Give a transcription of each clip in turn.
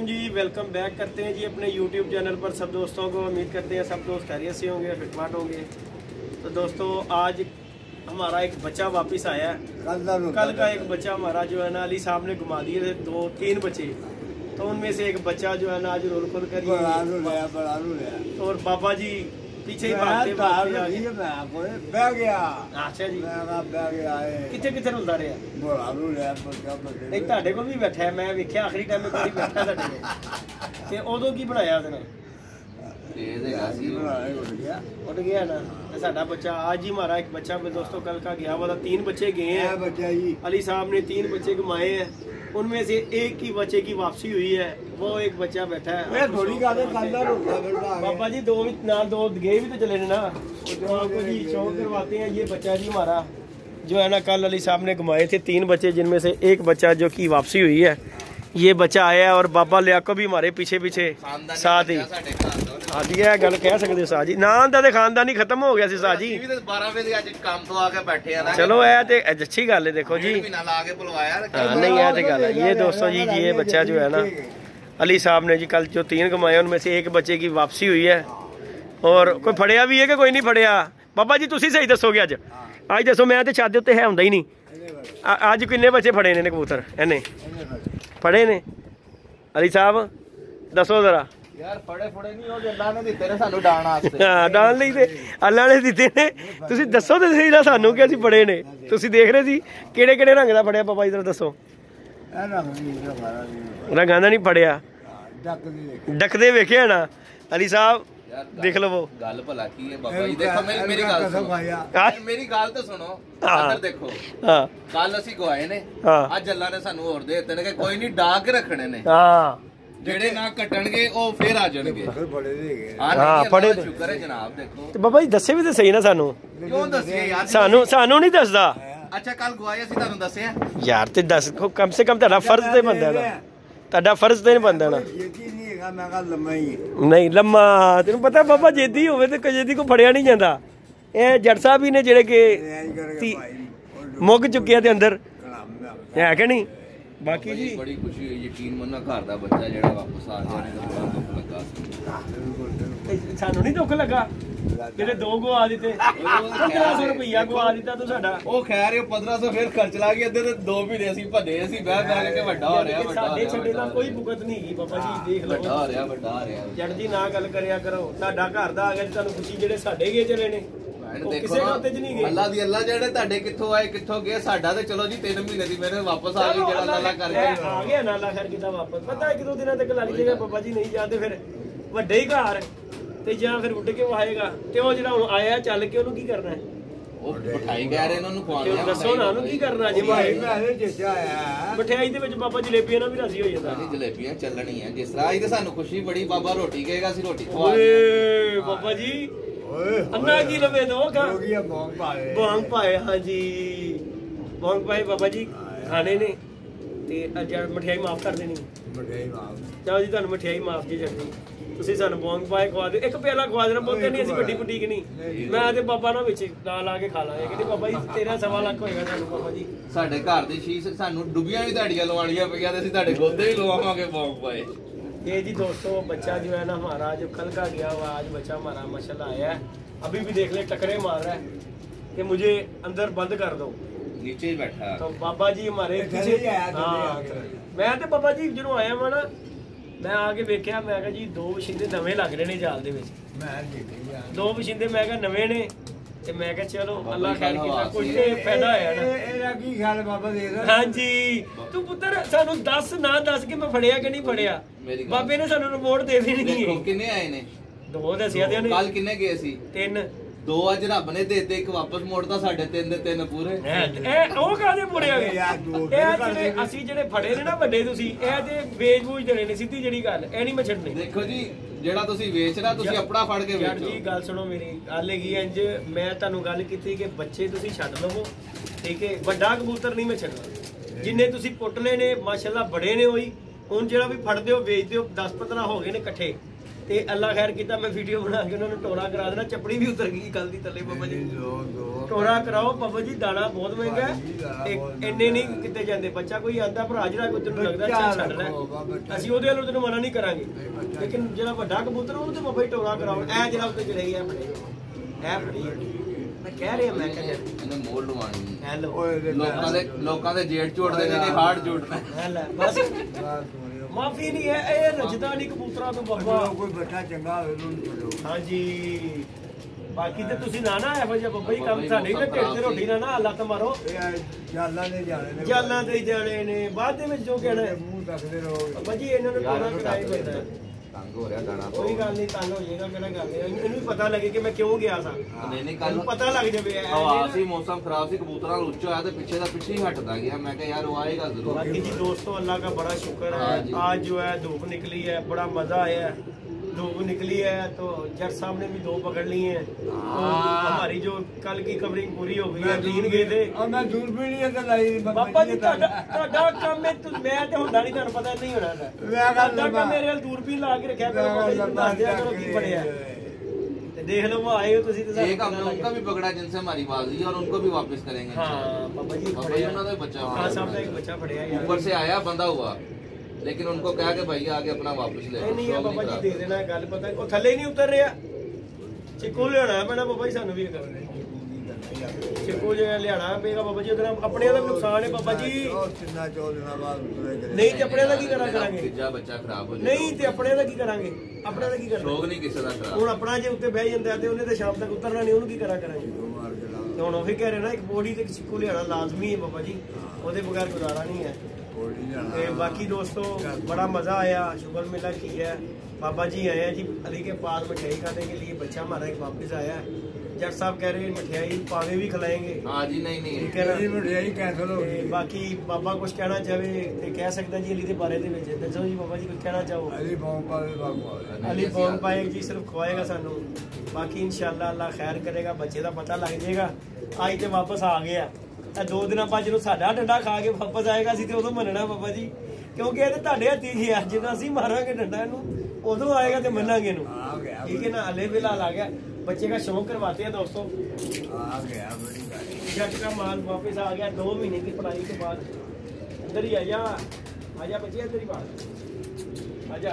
जी welcome back करते हैं जी अपने YouTube चैनल पर सब दोस्तों को। उम्मीद करते हैं सब दोस्त खैरियत से होंगे, फिटफाट होंगे। तो दोस्तों आज हमारा एक बच्चा वापस आया है। कल का एक बच्चा हमारा जो है ना अली साहब ने घुमा दिए थे 2-3 बच्चे, तो उनमें से एक बच्चा जो है ना आज रोल खोल कर और बाबा जी पीछे ही भागते बह गया। अच्छा जी कितने कितने रुलदा रहा नहीं ਤੁਹਾਡੇ ਕੋਲ ਵੀ ਬੈਠਾ ਮੈਂ ਵੇਖਿਆ ਆਖਰੀ ਟਾਈਮ ਕੋਈ ਬੈਠਾ ਤੁਹਾਡੇ ਕੋਲ ਤੇ ਉਦੋਂ ਕੀ ਬਣਾਇਆ ਉਹਦੇ ਨਾਲ उठ गया ना साडा बच्चा आज ही हमारा एक बच्चा दोस्तों कल का गया वाला 3 बच्चे गए हैं। अली साहब ने 3 बच्चे घुमाए हैं, उनमें से एक ही बच्चे की वापसी हुई है, वो एक बच्चा बैठा है। पापा जी दो गए भी तो चले ना, तो आपको जी शो करवाते हैं। ये बच्चा जी हमारा जो है ना कल अली साहब ने घुमाए थे 3 बच्चे, जिनमें से एक बच्चा जो की वापसी हुई है। ये बच्चा आया है और बाबा लिया को भी हमारे पीछे पीछे साथ ही। हाँ जी है गल कह सकते साह जी ना आंदा तो खानदान ही खत्म हो गया सी साह जी। 12 ਵਜੇ ਅੱਜ ਕੰਮ ਤੋਂ ਆ ਕੇ बैठे हैं। चलो है तो अच्छी गल है। देखो जी नहीं है तो गल है ये दोस्तों जी ये बच्चा जो है ना अली साहब ने जी कल जो 3 कमाए उनमें से एक बच्चे की वापसी हुई है। और कोई फड़िया भी है कि कोई नहीं फड़िया? बाबा जी तुसी सही दसोगे अज दसो, मैं तो छत उत्ते है हुंदा ही नहीं। अज किन्ने बच्चे फड़े ने कबूतर इन्हें फड़े ने? अली साहब दसो जरा यार फड़े नहीं हो अल्लाह ने दिते ने सानू डाण वास्ते। हां डाण लई ते अल्लाह ने दिते ने। तुसी दसो ते सही ना सानू कि ਅਸੀਂ ਫੜੇ ਨੇ। ਤੁਸੀਂ ਦੇਖ ਰਹੇ ਸੀ ਕਿਹੜੇ ਕਿਹੜੇ ਰੰਗ ਦਾ ਫੜਿਆ ਬਾਬਾ ਇਧਰ ਦੱਸੋ। ਰੰਗਾਂ ਦਾ ਨਹੀਂ ਫੜਿਆ, ਡੱਕਦੇ ਵੇਖਿਆ ਨਾ ਅਲੀ ਸਾਹਿਬ देख लो वो गल भला की है बाबा जी। देखो मेरी गल सुनो, मेरी गल तो सुनो। इधर देखो कल ਅਸੀਂ ਗਵਾਏ ਨੇ, ਅੱਜ ਅੱਲਾ ਨੇ ਸਾਨੂੰ ਹੋਰ ਦੇ ਦਿੱਤੇ ਨੇ ਕਿ ਕੋਈ ਨਹੀਂ ਡਾਕ ਰੱਖਣੇ ਨੇ। ਜਿਹੜੇ ਨਾ ਕੱਟਣਗੇ ਉਹ ਫੇਰ ਆ ਜਾਣਗੇ। ਹਾਂ ਫੜੇ ਸ਼ੁਕਰ ਹੈ ਜਨਾਬ। ਦੇਖੋ ਤੇ ਬਾਬਾ ਜੀ ਦੱਸੇ ਵੀ ਤੇ ਸਹੀ ਨਾ ਸਾਨੂੰ। ਕਿਉਂ ਦੱਸਿਆ ਯਾਰ? ਸਾਨੂੰ ਨਹੀਂ ਦੱਸਦਾ। ਅੱਛਾ ਕੱਲ ਗਵਾਏ ਅਸੀਂ ਤੁਹਾਨੂੰ ਦੱਸਿਆ ਯਾਰ ਤੇ ਦੱਸ ਕਮ ਸੇ ਕਮ ਤੁਹਾਡਾ ਫਰਜ਼ ਤੇ ਬੰਦਾ ਨਾ, ਤੁਹਾਡਾ ਫਰਜ਼ ਤੇ ਨਹੀਂ ਬੰਦਾ ਨਾ। नहीं लम्मा तेन पता बाबा जेदी होवे ते जेदी को फड़िया नहीं जाता। ये जट साहब ही ने जेड़े के मुग चुके थे अंदर है कि नहीं? बाकी जी बड़ी खुशी हुई, यकीन मन्ना घर दा बच्चा जेड़ा वापस आ गया ने बड़ा दुख लगा। सानू नहीं दुख लगा जेड़े 2 गवा दिते 1500 रुपया गवा दिता तो साडा ओ खैर 1500 फिर खर्च ला गया ते 2 महीने ਅਸੀਂ ਭੱਜੇ ਅਸੀਂ ਬਹਿ ਕੇ ਵੱਡਾ ਹੋ ਰਿਹਾ ਸਾਡੇ ਛੱਡੇ ਦਾ ਕੋਈ ਭੁਗਤ ਨਹੀਂ ਹੈਗੀ। ਬਾਬਾ ਜੀ ਦੇਖ ਲਓ ਵੱਡਾ ਹੋ ਰਿਹਾ ਜੜ ਜੀ ਨਾ ਗੱਲ ਕਰਿਆ ਕਰੋ। ਤੁਹਾਡਾ ਘਰ ਦਾ ਆ ਗਿਆ ਤੁਹਾਨੂੰ ਖੁਸ਼ੀ ਜਿਹੜੇ ਸਾਡੇ ਗਏ ਚਲੇ ਨੇ ਕਿਸੇ ਖਾਤੇ 'ਚ ਨਹੀਂ ਗਏ। ਅੱਲਾ ਦੀ ਅੱਲਾ ਜਿਹੜੇ ਤੁਹਾਡੇ ਕਿੱਥੋਂ ਆਏ ਕਿੱਥੋਂ ਗਏ, ਸਾਡਾ ਤੇ ਚਲੋ ਜੀ 3 ਮਹੀਨੇ ਦੀ ਮੇਰੇ ਵਾਪਸ ਆ ਗਈ। ਜਿਹੜਾ ਅੱਲਾ ਕਰਕੇ ਆ ਗਿਆ ਨਾ ਅੱਲਾ ਖੈਰ ਕੀਤਾ ਵਾਪਸ। ਪਤਾ 1-2 ਦਿਨਾਂ ਤੱਕ ਲੱਗ ਜਾਏਗਾ ਬਾਬਾ ਜੀ, ਨਹੀਂ ਜਾਂਦੇ ਫਿਰ ਵੱਡੇ ਹੀ ਘਰ ਤੇ ਜਾਂ ਫਿਰ ਉੱਡ ਕੇ ਆਏਗਾ। ਤੇ ਉਹ ਜਿਹੜਾ ਹੁਣ ਆਇਆ ਚੱਲ ਕੇ ਉਹਨੂੰ ਕੀ ਕਰਨਾ ਹੈ? ਉਹ ਮਠਾਈ ਕਹਿ ਰਹੇ ਇਹਨਾਂ ਨੂੰ ਖਵਾਉਣਾ। ਦੱਸੋ ਨਾ ਉਹਨੂੰ ਕੀ ਕਰਨਾ ਜੀ? ਮਠਿਆਈ ਦੇ ਵਿੱਚ ਬਾਬਾ ਜਲੇਬੀਆਂ ਨਾਲ ਵੀ ਰਾਜ਼ੀ ਹੋ ਜਾਂਦਾ। ਜਲੇਬੀਆਂ ਚੱਲਣੀਆਂ ਜਿਸ ਤਰ੍ਹਾਂ ਅੱਜ ਤੇ ਸਾਨੂੰ ਖੁਸ਼ੀ ਬੜੀ। ਬਾਬਾ ਰੋਟੀ ਕਹੇਗਾ ਅਸੀਂ ਰੋਟੀ ਖਵਾ ਓਏ ਬਾਬਾ ਜੀ ਅੰਨਾ ਕੀ ਲਵੇ ਦੋ ਬੋਂਗ ਪਾਏ। ਹਾਂ ਜੀ ਬੋਂਗ ਪਾਏ ਬਾਬਾ ਜੀ ਖਾਣੇ ਨੇ ਤੇ ਅੱਜ ਮਠਿਆਈ ਮਾਫ ਕਰ ਦੇਣੀ। ਮਠਿਆਈ ਮਾਫ ਚਲੋ ਜੀ ਤੁਹਾਨੂੰ ਮਠਿਆਈ ਮਾਫ ਜੀ ਜੱਟੀ। ਤੁਸੀਂ ਸਾਨੂੰ ਬੋਂਗ ਪਾਏ ਖਵਾ ਦਿਓ, ਇੱਕ ਪਿਆਲਾ ਖਵਾ ਦੇਣਾ। ਬਹੁਤੇ ਨਹੀਂ ਅਸੀਂ ਵੱਡੀ ਬੁਟੀਕ ਨਹੀਂ। ਮੈਂ ਤੇ ਬਾਬਾ ਨਾਲ ਵਿੱਚ ਲਾ ਕੇ ਖਾ ਲਾਂਗੇ। ਕਹਿੰਦੇ ਬਾਬਾ ਜੀ 13.25 ਲੱਖ ਹੋਏਗਾ ਤੁਹਾਨੂੰ। ਬਾਬਾ ਜੀ ਸਾਡੇ ਘਰ ਦੀ ਸ਼ੀਸ਼ ਸਾਨੂੰ ਡੁੱਬੀਆਂ ਵੀ ਤੁਹਾਡੀਆਂ ਲਵਾਉਣੀਆਂ ਪਈਆਂ ਤੇ ਅਸੀਂ ਤੁਹਾਡੇ ਗੋਦੇ ਵੀ ਲਵਾਵਾਂਗੇ ਬੋਂਗ ਪਾਏ। ये जी दोस्तों बच्चा जो है ना हमारा जो कल का गया हुआ आज बच्चा हमारा माशाल्लाह आया है। अभी भी देख ले टकरे मार रहा है कि मुझे अंदर बंद कर दो, नीचे ही बैठा। तो बाबा जी हमारे पीछे मैं तो बाबा जी जो आया वा ना मैं आके वेख्या मैं कहा जी 2 वशिंदे नवे लग रहे ने जाल दे विच। 2 वशिंदे मैं कहा नवे ने ते मैं कहा चलो अल्लाह खैर कीता कुछ ते फायदा होया ना। एदा की ख्याल बाबा देख। हां जी तू पुੱਤਰ ਸਾਨੂੰ ਦੱਸ ਨਾ ਦੱਸ ਕਿ ਮੈਂ ਫੜਿਆ ਕਿ ਨਹੀਂ ਫੜਿਆ। ਬਾਬੇ ਨੇ ਸਾਨੂੰ ਰਿਪੋਰਟ ਦੇ ਦੇਣੀ ਹੈ। ਕਿੰਨੇ ਆਏ ਨੇ? 2 ਦੱਸਿਆ ਤੇ ਉਹਨੇ। ਕੱਲ ਕਿੰਨੇ ਗਏ ਸੀ? 3। 2 ਅੱਜ ਰੱਬ ਨੇ ਦੇਤੇ, ਇੱਕ ਵਾਪਸ ਮੋੜਦਾ। ਸਾਡੇ 3 ਦੇ 3 ਪੂਰੇ। ਇਹ ਉਹ ਕਾਹਦੇ ਪੂਰੇ ਆ ਗਏ? ਇਹ ਜਿਹੜੇ ਅਸੀਂ ਜਿਹੜੇ ਫੜੇ ਨੇ ਨਾ ਵੱਡੇ ਤੁਸੀਂ ਇਹ ਤੇ ਵੇਚ ਬੂਝ ਦੇਣੇ ਨੇ ਸਿੱਧੀ ਜਿਹੜੀ ਗੱਲ। ਇਹ ਨਹੀਂ ਮੈਂ ਛੱਡਣੀ। ਦੇਖੋ ਜੀ ਜਿਹੜਾ ਤੁਸੀਂ ਵੇਚਣਾ ਤੁਸੀਂ ਆਪਣਾ ਫੜ ਕੇ ਵੇਚੋ। ਜੀ ਗੱਲ ਸੁਣੋ ਮੇਰੀ ਗੱਲ ਹੈਗੀ ਇੰਜ ਮੈਂ ਤੁਹਾਨੂੰ ਗੱਲ ਕੀਤੀ ਕਿ ਬੱਚੇ ਤੁਸੀਂ ਛੱਡ ਲਵੋ ਠੀਕ ਹੈ। ਵੱਡਾ ਕਬੂਤਰ ਨਹੀਂ ਮੈਂ ਛੱਡਣਾ। ਜਿੰਨੇ ਤੁਸੀਂ ਪੁੱਟ ਲਏ ਨੇ ਮਾਸ਼ਾਅੱਲਾ ਬੜੇ ਨੇ ਹੋਈ। ਹੁਣ ਜਿਹੜਾ ਵੀ ਫੜਦੇ ਹੋ ਵੇਚਦੇ ਹੋ 10-15 ਹੋ ਗਏ ਨੇ ਇਕੱਠੇ ਤੇ ਅੱਲਾ ਖੈਰ ਕੀਤਾ ਮੈਂ ਵੀਡੀਓ ਬਣਾ ਕੇ ਉਹਨਾਂ ਨੂੰ ਟੋਰਾ ਕਰਾ ਦੇਣਾ। ਚੱਪੜੀ ਵੀ ਉਤਰ ਗਈ ਕੱਲ ਦੀ ਥੱਲੇ ਬਾਬਾ ਜੀ। ਟੋਰਾ ਕਰਾਓ ਬਾਬਾ ਜੀ, ਦਾਣਾ ਬਹੁਤ ਮਹਿੰਗਾ ਹੈ, ਇੰਨੇ ਨਹੀਂ ਕਿਤੇ ਜਾਂਦੇ। ਬੱਚਾ ਕੋਈ ਆਂਦਾ ਭਰਾ ਜਿਹੜਾ ਕੋਈ ਤੈਨੂੰ ਲੱਗਦਾ ਚੱਲ ਛੱਡ ਲੈ, ਅਸੀਂ ਉਹਦੇ ਵੱਲੋਂ ਤੈਨੂੰ ਮਨਾ ਨਹੀਂ ਕਰਾਂਗੇ, ਲੇਕਿਨ ਜਿਹੜਾ ਵੱਡਾ ਕਬੂਤਰ ਉਹਨੂੰ ਤੇ ਬਾਬਾ ਜੀ ਟੋਰਾ ਕਰਾਓ। ਇਹ ਜਿਹੜਾ ਉੱਤੇ ਚੜਾਈ ਹੈ ਬੜੇ ਇਹ ਬੜੀ ਮੈਂ ਕਹਿ ਰਿਹਾ, ਮੈਂ ਕਹਿੰਦਾ ਇਹਨੇ ਮੋਲ ਲਵਾਣੀ ਹੈਲੋ ਲੋਕਾਂ ਦੇ ਜੇਠ ਝੋੜਦੇ ਨੇ ਤੇ ਹਾਰਟ ਝੋੜਨਾ ਹੈਲਾ ਬਸ ਮਾਫੀ ਨਹੀਂ ਹੈ। ਇਹ ਰਜਦਾ ਨਹੀਂ ਕਬੂਤਰਾਂ ਤੋਂ ਬਾਬਾ, ਕੋਈ ਬੱਚਾ ਚੰਗਾ ਹੋਵੇ ਉਹਨੂੰ ਛੱਡੋ। ਹਾਂਜੀ ਬਾਕੀ ਤੇ ਤੁਸੀਂ ਨਾ ਇਹੋ ਜਿਹਾ ਬਾਬਾ ਜੀ ਕੰਮ ਸਾਡੇ ਵੀ ਢਿੱਡ ਤੇ ਰੋਟੀ ਨਾ ਲੱਤ ਮਾਰੋ। ਇਹ ਜਾਲਾਂ ਦੇ ਜਾਣੇ ਨੇ, ਜਾਲਾਂ ਦੇ ਜਾਣੇ ਨੇ, ਬਾਅਦ ਦੇ ਵਿੱਚ ਜੋ ਕਹਿਣਾ ਮੂੰਹ ਤੱਕਦੇ ਰਹੋ ਬਾਬਾ ਜੀ ਇਹਨਾਂ ਨੂੰ ਟੋਰਾ ਕਰਾਈ ਪੈਂਦਾ। ਤੰਗ ਹੋ ਰਿਹਾ ਦਾਣਾ ਕੋਈ ਗੱਲ ਨਹੀਂ, ਤੰਗ ਹੋ ਜਾਏਗਾ, ਕਿਹੜਾ ਗੱਲ ਹੈ। ਇਹਨੂੰ ਵੀ ਪਤਾ ਲੱਗੇ ਕਿ ਮੈਂ ਕਿਉਂ ਗਿਆ ਸਾਂ, ਨਹੀਂ ਕੱਲ ਪਤਾ ਲੱਗ ਜਾਵੇ। ਹਵਾ ਸੀ, ਮੌਸਮ ਖਰਾਬ ਸੀ, ਕਬੂਤਰਾਂ ਨੂੰ ਉੱਚਾ ਹੋਇਆ ਤੇ ਪਿੱਛੇ ਦਾ ਪਿੱਛੇ ਹੀ ਹਟਦਾ ਗਿਆ। ਮੈਂ ਕਿਹਾ ਯਾਰ ਉਹ ਆਏਗਾ ਜ਼ਰੂਰ। बाकी जी दोस्तों अल्लाह का बड़ा शुक्र है, आज जो है धूप निकली है, बड़ा मजा आया है। धूप निकली है तो जट साहब ने भी 2 पकड़ ली हैं, तो हमारी जो कल की कवरिंग पूरी हो गई है। 3 गए थे और मैं दूरबीन ही ਤੇ ਲਾਈ बाबा जी, ਤੁਹਾਡਾ ਕੰਮ ਹੈ, ਮੈਂ ਤੇ ਹੁੰਦਾ ਨਹੀਂ, ਤੁਹਾਨੂੰ ਪਤਾ ਨਹੀਂ ਹੋਣਾ ਤੁਹਾਡਾ ਕੰਮ। ਮੇਰੇ ਨਾਲ ਦੂਰਬੀਨ ਲਾ ਕੇ ਰੱਖਿਆ ਕਰੋ ਬਾਬਾ ਜੀ, ਦੱਸ ਦਿਆ ਕਰੋ ਕੀ ਪੜਿਆ ਤੇ ਦੇਖ ਲਓ। ਆਏ ਹੋ ਤੁਸੀਂ ਤੇ एक हमने उनका भी पकड़ा जिनसे हमारी बाजी और उनको भी वापस करेंगे। हाँ बाबा जी बाबा जी उन्होंने बच्चा खान साहब ने एक बच्चा पढ़िया यार, ऊपर से आया बंधा हुआ, लेकिन उनको कहा कि भैया आगे अपना वापस ले नहीं है बाबा जी, दे देना। गल पता ਉਹ ਥੱਲੇ ਨਹੀਂ ਉਤਰ ਰਿਹਾ, ਚਿੱਕੂ ਲਿਆਣਾ ਪੈਣਾ ਬਾਬਾ ਜੀ ਸਾਨੂੰ ਵੀ ਕਰਨਾ। ਚਿੱਕੂ ਜਿਹੜਾ ਲਿਆਣਾ ਪਏਗਾ ਬਾਬਾ ਜੀ, ਉਹਦੇ ਨਾਲ ਆਪਣੇ ਦਾ ਨੁਕਸਾਨ ਹੈ ਬਾਬਾ ਜੀ। ਉਹ ਤਿੰਨਾਂ 4 ਦਿਨਾਂ ਬਾਅਦ ਉਤਰੇ ਚਲੇ। ਨਹੀਂ ਤੇ ਆਪਣੇ ਦਾ ਕੀ ਕਰਾਂਗੇ? ਤੀਜਾ ਬੱਚਾ ਖਰਾਬ ਹੋ ਨਹੀਂ ਤੇ ਆਪਣੇ ਦਾ ਕੀ ਕਰਾਂਗੇ? ਆਪਣੇ ਦਾ ਕੀ ਕਰਨਾ? ਸ਼ੌਕ ਨਹੀਂ ਕਿਸੇ ਦਾ ਖਰਾਬ। ਹੁਣ ਆਪਣਾ ਜੇ ਉੱਤੇ ਬਹਿ ਜਾਂਦਾ ਤੇ ਉਹਨੇ ਤੇ ਸ਼ਾਮ ਤੱਕ ਉਤਰਨਾ ਨਹੀਂ, ਉਹਨੂੰ ਕੀ ਕਰਾਂਗੇ? ਮਾਰ ਕੇ ਲਾ ਤੇ ਹੁਣ ਉਹ ਵੀ ਕਹਿ ਰਹੇ ਨਾ, ਇੱਕ ਬੋਡੀ ਤੇ ਇੱਕ ਚਿੱਕੂ ਲਿਆਣਾ ਲਾਜ਼ਮੀ ਹੈ ਬਾਬਾ ਜੀ, ਉਹਦੇ ਬਗੈਰ ਗੁਜ਼ਾਰਾ ਨਹੀਂ ਹੈ। ਕੋਲੀ ਜਾਣਾ। ਤੇ ਬਾਕੀ ਦੋस्तों बड़ा मजा आया, शुगर मेला की है। बाबा जी आए हैं जी अली के पास मिठाई खाने के लिए, बच्चा हमारा एक वापस आया है। जट साहब कह रहे हैं मिठाई पावे भी खिलाएंगे। हाँ जी, नहीं ठीक है ना? ਮਿਠਾਈ ਕੈਂਸਲ ਹੋ ਗਈ। बाकी बाबा कुछ कहना चाहे ते कह सकता जी अली के बारे में दसो जी बाबा जी कुछ कहना चाहो। ਅਲੀ ਬੌਂਬ ਪਾਵੇ ਬਾਬਾ अली फोन पाएगा जी, सिर्फ खुआएगा सानू। बाकी इंशाल्लाह अल्लाह खैर करेगा, बच्चे का पता लग जाएगा। आज तो वापस आ गया, 2 ਦਿਨਾਂ ਬਾਅਦ ਜਦੋਂ ਸਾਡਾ ਡੰਡਾ ਖਾ ਕੇ ਵਾਪਸ ਆਏਗਾ ਸੀ ਤੇ ਉਦੋਂ ਮੰਨਣਾ ਬਾਬਾ ਜੀ, ਕਿਉਂਕਿ ਇਹ ਤੇ ਤੁਹਾਡੇ ਹੱਥੀ ਗਿਆ। ਜਦੋਂ ਅਸੀਂ ਮਾਰਾਂਗੇ ਡੰਡਾ ਇਹਨੂੰ ਉਦੋਂ ਆਏਗਾ ਤੇ ਮੰਨਾਂਗੇ ਇਹਨੂੰ। ਆ ਗਿਆ, ਠੀਕ ਹੈ ਨਾ? अले बिलाल आ गया, बच्चे का शौक करवाते हैं दोस्तों। ਆ ਗਿਆ ਬੜੀ ਗੱਲ। जट का माल वापस आ गया 2 महीने की पढ़ाई के बाद। अंदर ही आजा बच्चे, अंदर ही बाहर आजा।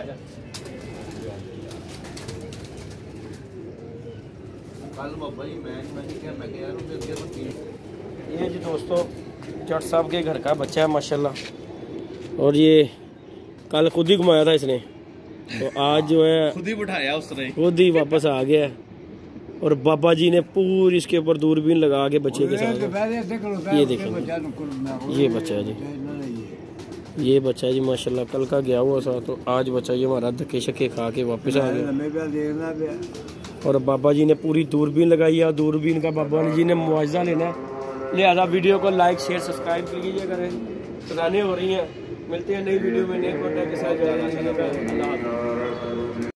कल बाबा जी मैं क्या यार उनके अगे तो ये जी दोस्तों जट साहब के घर का बच्चा है माशाल्लाह, और ये कल खुद ही घुमाया था इसने, तो आज जो है खुद ही बिठाया उसने, खुद ही वापस आ गया है। और बाबा जी ने पूरी इसके ऊपर दूरबीन लगा के बच्चे के साथ, ये देखें ये बच्चा है जी, ये बच्चा है जी माशाल्लाह, कल का गया हुआ था, तो आज बच्चा ये हमारा धक्के शक्के खा के वापस आ गया। और बाबा जी ने पूरी दूरबीन लगाई है, दूरबीन का बाबा जी ने मुआवजा लेना है, लिहाजा वीडियो को लाइक शेयर सब्सक्राइब कीजिए करें। खजाने हो रही हैं, मिलते हैं नई वीडियो में नए कॉन्टेंट के साथ। अल्लाह हाफ़िज़।